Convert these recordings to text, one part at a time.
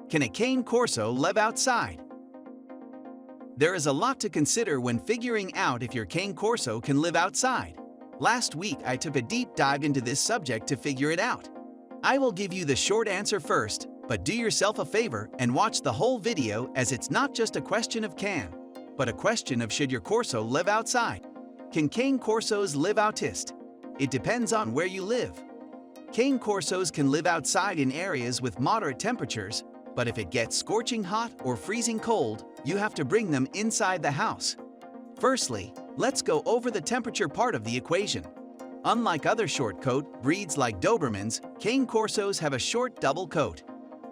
Can a cane corso live outside? There is a lot to consider when figuring out if your cane corso can live outside. Last week I took a deep dive into this subject to figure it out. I will give you the short answer first, but do yourself a favor and watch the whole video, as it's not just a question of can, but a question of should your corso live outside. Can cane corsos live outist? It depends on where you live. Cane corsos can live outside in areas with moderate temperatures, but if it gets scorching hot or freezing cold, you have to bring them inside the house. Firstly, let's go over the temperature part of the equation. Unlike other short coat breeds like Dobermans, cane corsos have a short double coat.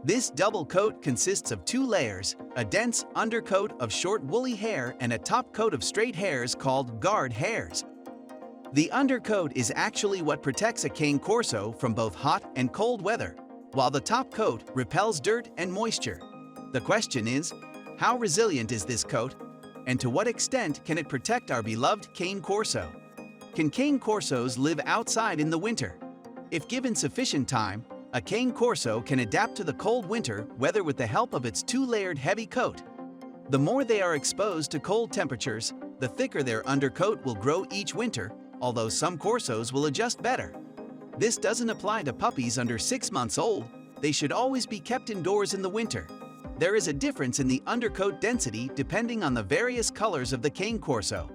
This double coat consists of two layers, a dense undercoat of short woolly hair and a top coat of straight hairs called guard hairs. The undercoat is actually what protects a cane corso from both hot and cold weather, while the top coat repels dirt and moisture. The question is, how resilient is this coat, and to what extent can it protect our beloved cane corso? Can cane corsos live outside in the winter? If given sufficient time, a cane corso can adapt to the cold winter weather with the help of its two-layered heavy coat. The more they are exposed to cold temperatures, the thicker their undercoat will grow each winter, although some corsos will adjust better. This doesn't apply to puppies under 6 months old. They should always be kept indoors in the winter. There is a difference in the undercoat density depending on the various colors of the cane corso.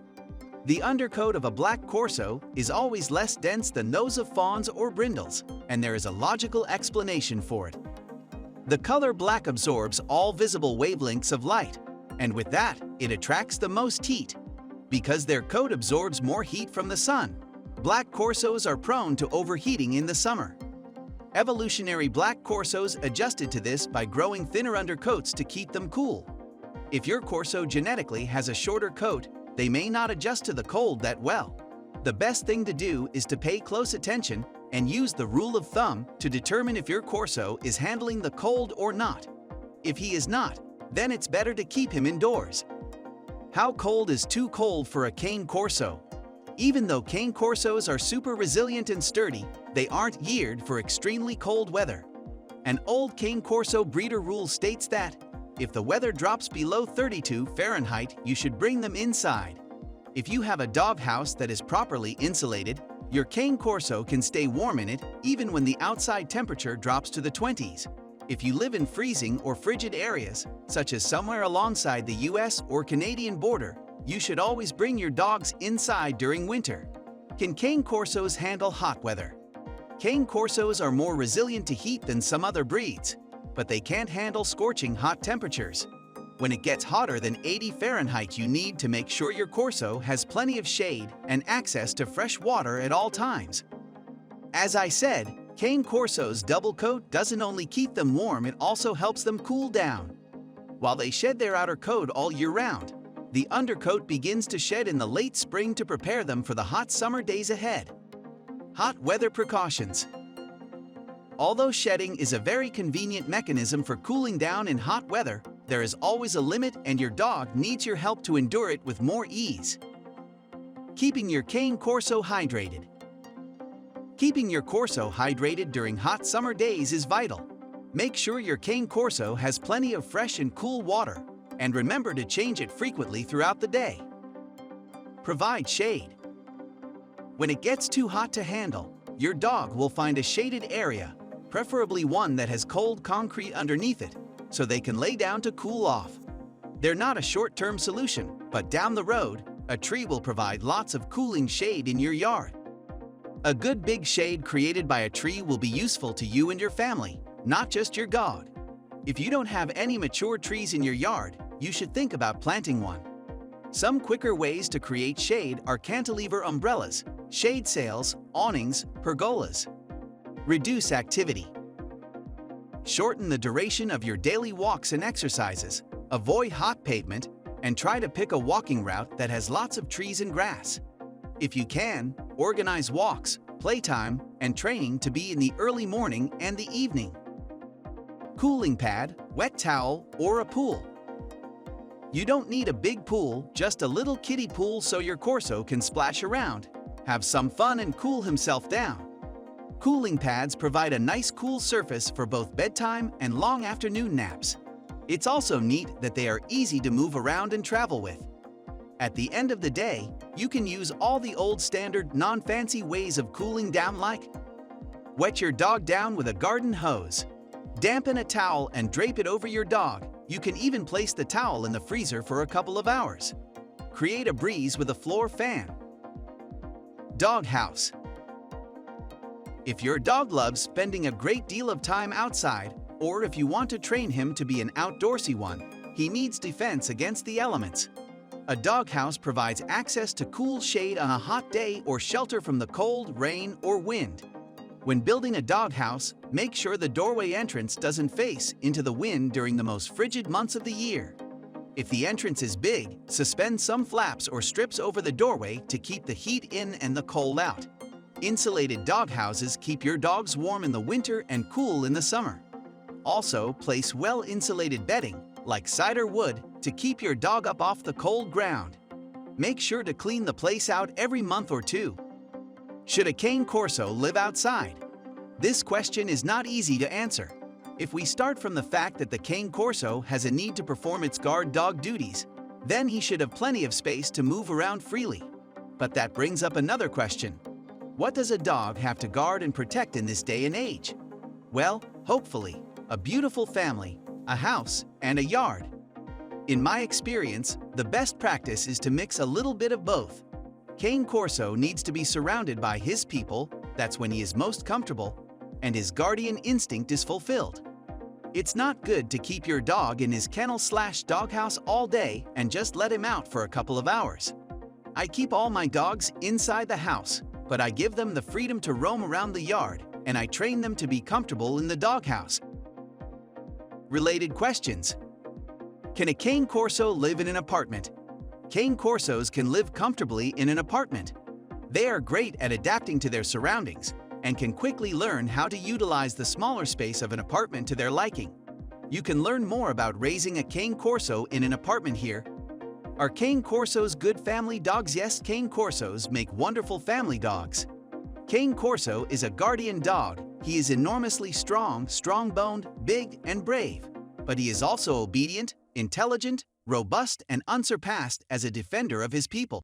The undercoat of a black corso is always less dense than those of fawns or brindles, and there is a logical explanation for it. The color black absorbs all visible wavelengths of light, and with that, it attracts the most heat. Because their coat absorbs more heat from the sun, black corsos are prone to overheating in the summer. Evolutionary black corsos adjusted to this by growing thinner undercoats to keep them cool. If your corso genetically has a shorter coat, they may not adjust to the cold that well. The best thing to do is to pay close attention and use the rule of thumb to determine if your corso is handling the cold or not. If he is not, then it's better to keep him indoors. How cold is too cold for a cane corso? Even though cane corsos are super resilient and sturdy, they aren't geared for extremely cold weather. An old cane corso breeder rule states that if the weather drops below 32 Fahrenheit, you should bring them inside. If you have a doghouse that is properly insulated, your cane corso can stay warm in it even when the outside temperature drops to the 20s. If you live in freezing or frigid areas, such as somewhere alongside the US or Canadian border, you should always bring your dogs inside during winter. Can cane corsos handle hot weather? Cane corsos are more resilient to heat than some other breeds, but they can't handle scorching hot temperatures. When it gets hotter than 80 Fahrenheit, you need to make sure your corso has plenty of shade and access to fresh water at all times. As I said, cane corsos' double coat doesn't only keep them warm, it also helps them cool down. While they shed their outer coat all year round, the undercoat begins to shed in the late spring to prepare them for the hot summer days ahead. Hot weather precautions. Although shedding is a very convenient mechanism for cooling down in hot weather, there is always a limit, and your dog needs your help to endure it with more ease. Keeping your cane corso hydrated. Keeping your corso hydrated during hot summer days is vital. Make sure your cane corso has plenty of fresh and cool water, and remember to change it frequently throughout the day. Provide shade. When it gets too hot to handle, your dog will find a shaded area, preferably one that has cold concrete underneath it, so they can lay down to cool off. They're not a short-term solution, but down the road, a tree will provide lots of cooling shade in your yard. A good big shade created by a tree will be useful to you and your family, not just your dog. If you don't have any mature trees in your yard, you should think about planting one. Some quicker ways to create shade are cantilever umbrellas, shade sails, awnings, pergolas. Reduce activity. Shorten the duration of your daily walks and exercises. Avoid hot pavement and try to pick a walking route that has lots of trees and grass. If you can, organize walks, playtime, and training to be in the early morning and the evening. Cooling pad, wet towel, or a pool. You don't need a big pool, just a little kiddie pool so your corso can splash around, have some fun and cool himself down. Cooling pads provide a nice cool surface for both bedtime and long afternoon naps. It's also neat that they are easy to move around and travel with. At the end of the day, you can use all the old standard, non-fancy ways of cooling down, like wet your dog down with a garden hose, dampen a towel and drape it over your dog. You can even place the towel in the freezer for a couple of hours. Create a breeze with a floor fan. Dog house. If your dog loves spending a great deal of time outside, or if you want to train him to be an outdoorsy one, he needs defense against the elements. A doghouse provides access to cool shade on a hot day or shelter from the cold, rain, or wind. When building a doghouse, make sure the doorway entrance doesn't face into the wind during the most frigid months of the year. If the entrance is big, suspend some flaps or strips over the doorway to keep the heat in and the cold out. Insulated doghouses keep your dogs warm in the winter and cool in the summer. Also, place well-insulated bedding, like cider wood, to keep your dog up off the cold ground. Make sure to clean the place out every month or two. Should a Cane Corso live outside? This question is not easy to answer. If we start from the fact that the Cane Corso has a need to perform its guard dog duties, then he should have plenty of space to move around freely. But that brings up another question. What does a dog have to guard and protect in this day and age? Well, hopefully, a beautiful family, a house, and a yard. In my experience, the best practice is to mix a little bit of both. Cane Corso needs to be surrounded by his people, that's when he is most comfortable, and his guardian instinct is fulfilled. It's not good to keep your dog in his kennel/doghouse all day and just let him out for a couple of hours. I keep all my dogs inside the house, but I give them the freedom to roam around the yard, and I train them to be comfortable in the doghouse. Related questions. Can a Cane Corso live in an apartment? Cane Corsos can live comfortably in an apartment. They are great at adapting to their surroundings and can quickly learn how to utilize the smaller space of an apartment to their liking. You can learn more about raising a Cane Corso in an apartment here. Are Cane Corsos good family dogs? Yes, Cane Corsos make wonderful family dogs. Cane Corso is a guardian dog. He is enormously strong, strong-boned, big, and brave. But he is also obedient, intelligent, robust, and unsurpassed as a defender of his people.